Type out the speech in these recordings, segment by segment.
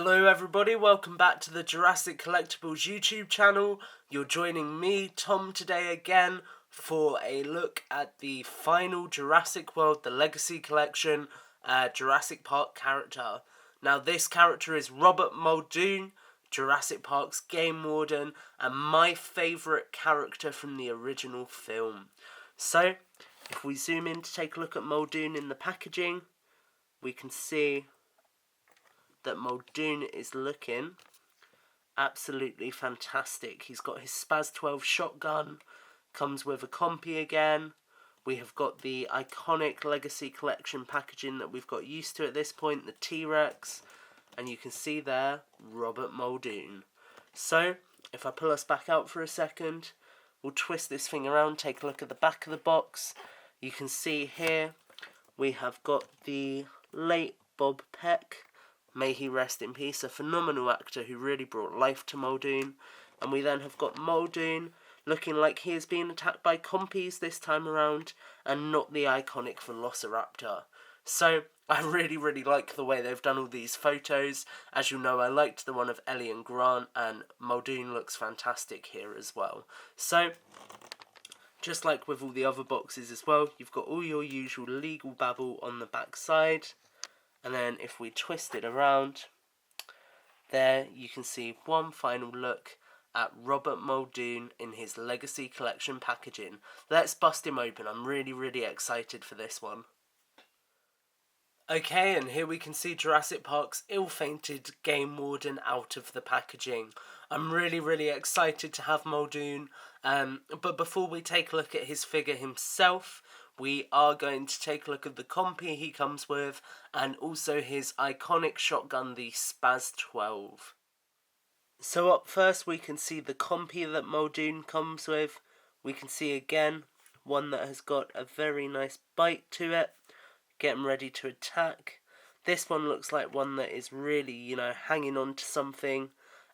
Hello everybody, welcome back to the Jurassic Collectibles YouTube channel. You're joining me, Tom, today again for a look at the final Jurassic World, the Legacy Collection, Jurassic Park character. Now this character is Robert Muldoon, Jurassic Park's game warden, and my favourite character from the original film. So, if we zoom in to take a look at Muldoon in the packaging, we can see that Muldoon is looking absolutely fantastic. He's got his Spaz 12 shotgun, comes with a Compy again. We have got the iconic Legacy Collection packaging that we've got used to at this point, the T.rex, and you can see there, Robert Muldoon. So, if I pull us back out for a second, we'll twist this thing around, take a look at the back of the box. You can see here, we have got the late Bob Peck. May he rest in peace, a phenomenal actor who really brought life to Muldoon. And we then have got Muldoon looking like he is being attacked by Compies this time around, and not the iconic Velociraptor. So, I really like the way they've done all these photos. As you know, I liked the one of Ellie and Grant, and Muldoon looks fantastic here as well. So, just like with all the other boxes as well, you've got all your usual legal babble on the back side. And then if we twist it around, there you can see one final look at Robert Muldoon in his Legacy Collection packaging. Let's bust him open. I'm really excited for this one. Okay, and here we can see Jurassic Park's ill-fated game warden out of the packaging. I'm really excited to have Muldoon, but before we take a look at his figure himself, we are going to take a look at the Compy he comes with, and also his iconic shotgun, the Spaz 12. So up first we can see the Compy that Muldoon comes with. We can see again, one that has got a very nice bite to it, getting ready to attack. This one looks like one that is really, hanging on to something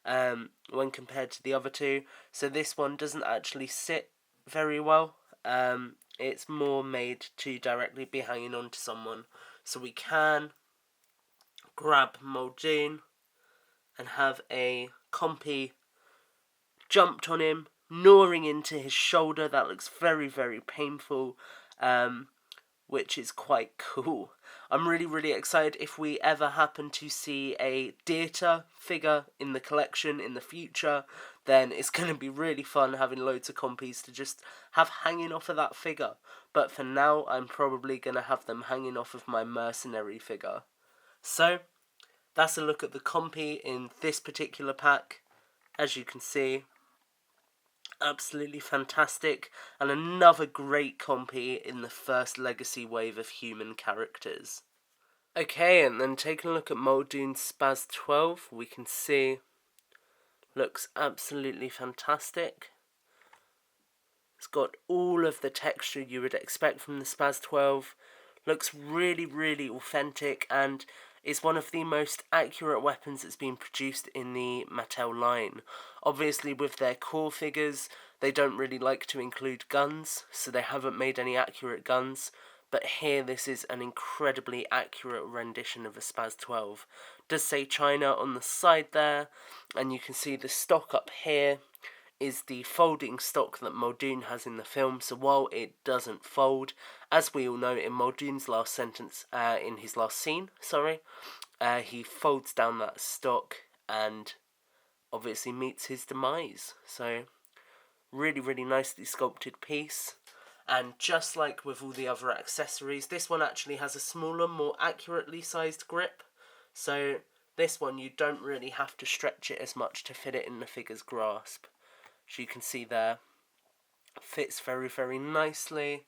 when compared to the other two. So this one doesn't actually sit very well. It's more made to directly be hanging on to someone. So we can grab Muldoon and have a Compy jumped on him, gnawing into his shoulder. That looks very painful, which is quite cool. I'm really excited if we ever happen to see a Dieter figure in the collection in the future, then it's going to be really fun having loads of Compies to just have hanging off of that figure. But for now, I'm probably going to have them hanging off of my mercenary figure. So, that's a look at the Compy in this particular pack. As you can see, absolutely fantastic, and another great Compy in the first Legacy wave of human characters. Okay, and then taking a look at Muldoon's Spaz 12, we can see looks absolutely fantastic. It's got all of the texture you would expect from the Spaz 12. Looks really authentic, and is one of the most accurate weapons that's been produced in the Mattel line. Obviously with their core figures, they don't really like to include guns, so they haven't made any accurate guns. But here this is an incredibly accurate rendition of a Spaz 12. It does say China on the side there, and you can see the stock up here is the folding stock that Muldoon has in the film. So while it doesn't fold, as we all know in Muldoon's last sentence, in his last scene, he folds down that stock and obviously meets his demise. So really nicely sculpted piece. And just like with all the other accessories, this one actually has a smaller, more accurately sized grip. So this one you don't really have to stretch it as much to fit it in the figure's grasp. As you can see there, fits very nicely.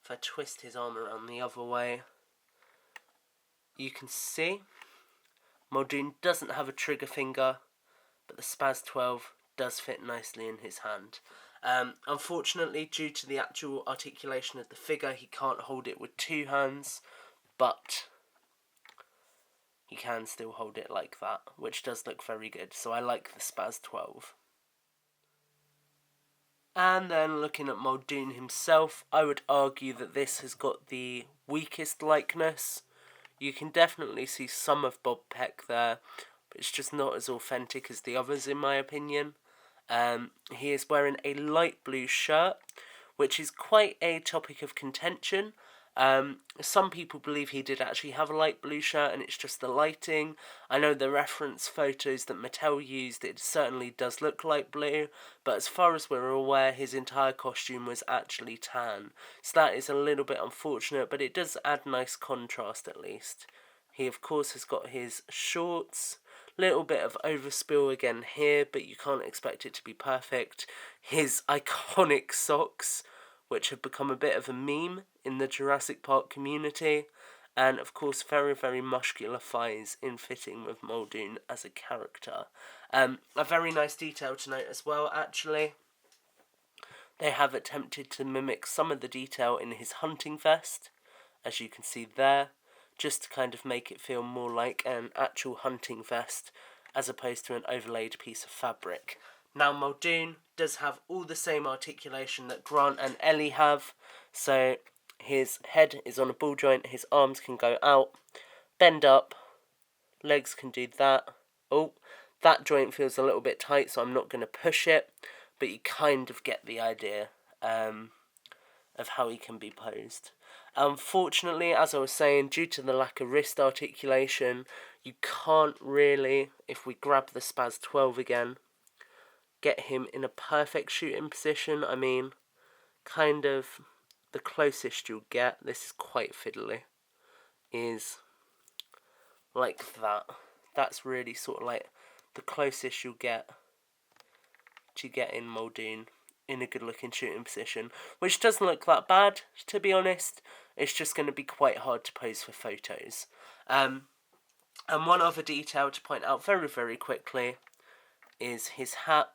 If I twist his arm around the other way, you can see Muldoon doesn't have a trigger finger, but the Spaz 12 does fit nicely in his hand. Unfortunately, due to the actual articulation of the figure, he can't hold it with two hands, but he can still hold it like that, which does look very good. So I like the Spaz 12. And then looking at Muldoon himself, I would argue that this has got the weakest likeness. You can definitely see some of Bob Peck there, but it's just not as authentic as the others in my opinion. He is wearing a light blue shirt, which is quite a topic of contention. Some people believe he did actually have a light blue shirt and it's just the lighting. I know the reference photos that Mattel used, it certainly does look light blue, but as far as we're aware, his entire costume was actually tan. So that is a little bit unfortunate, but it does add nice contrast at least. He of course has got his shorts, little bit of overspill again here, but you can't expect it to be perfect. His iconic socks, which have become a bit of a meme in the Jurassic Park community, and of course very, very muscular thighs in fitting with Muldoon as a character. A very nice detail to note as well, actually. They have attempted to mimic some of the detail in his hunting vest, as you can see there, just to kind of make it feel more like an actual hunting vest as opposed to an overlaid piece of fabric. Now Muldoon does have all the same articulation that Grant and Ellie have, so his head is on a ball joint, his arms can go out, bend up, legs can do that. Oh, that joint feels a little bit tight, so I'm not going to push it, but you kind of get the idea of how he can be posed. Unfortunately, as I was saying, due to the lack of wrist articulation, you can't really, if we grab the Spaz 12 again, get him in a perfect shooting position. I mean, kind of the closest you'll get, this is quite fiddly, is like that. That's really sort of like the closest you'll get to getting Muldoon in a good looking shooting position, which doesn't look that bad, to be honest. It's just going to be quite hard to pose for photos. And one other detail to point out very, very quickly is his hat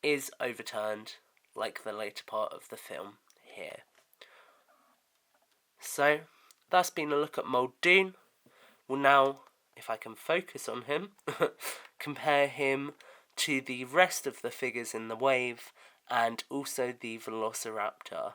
is overturned like the later part of the film here. So that's been a look at Muldoon. Well, now, if I can focus on him, compare him to the rest of the figures in the wave and also the Velociraptor.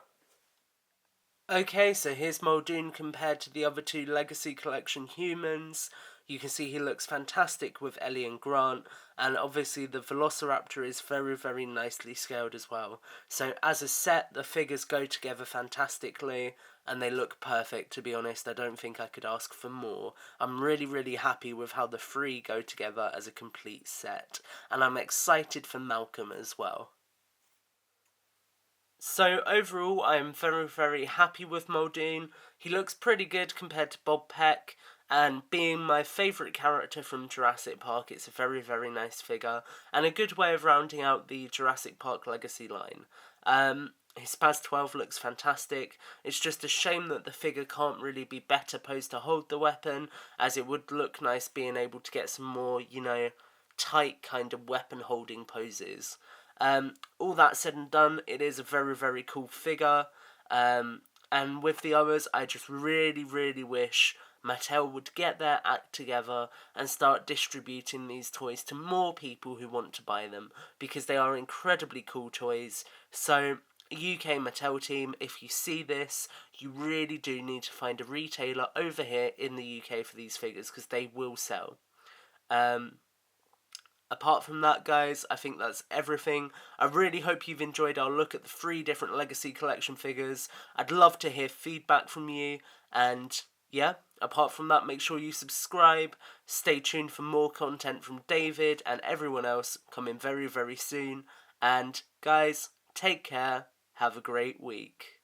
Okay, so here's Muldoon compared to the other two Legacy Collection humans. You can see he looks fantastic with Ellie and Grant, and obviously the Velociraptor is very, very nicely scaled as well. So as a set, the figures go together fantastically, and they look perfect, to be honest. I don't think I could ask for more. I'm really, really happy with how the three go together as a complete set, and I'm excited for Malcolm as well. So overall, I am very, very happy with Muldoon. He looks pretty good compared to Bob Peck, and being my favourite character from Jurassic Park, it's a very, very nice figure, and a good way of rounding out the Jurassic Park Legacy line. His Spaz 12 looks fantastic. It's just a shame that the figure can't really be better posed to hold the weapon, as it would look nice being able to get some more, tight kind of weapon holding poses. All that said and done, it is a very, very cool figure. And with the others, I just really, really wish Mattel would get their act together and start distributing these toys to more people who want to buy them, because they are incredibly cool toys. So, UK Mattel team, if you see this, you really do need to find a retailer over here in the UK for these figures, because they will sell. Apart from that, guys, I think that's everything. I really hope you've enjoyed our look at the 3 different Legacy Collection figures. I'd love to hear feedback from you. And yeah, apart from that, make sure you subscribe. Stay tuned for more content from David and everyone else coming very, very soon. And guys, take care. Have a great week.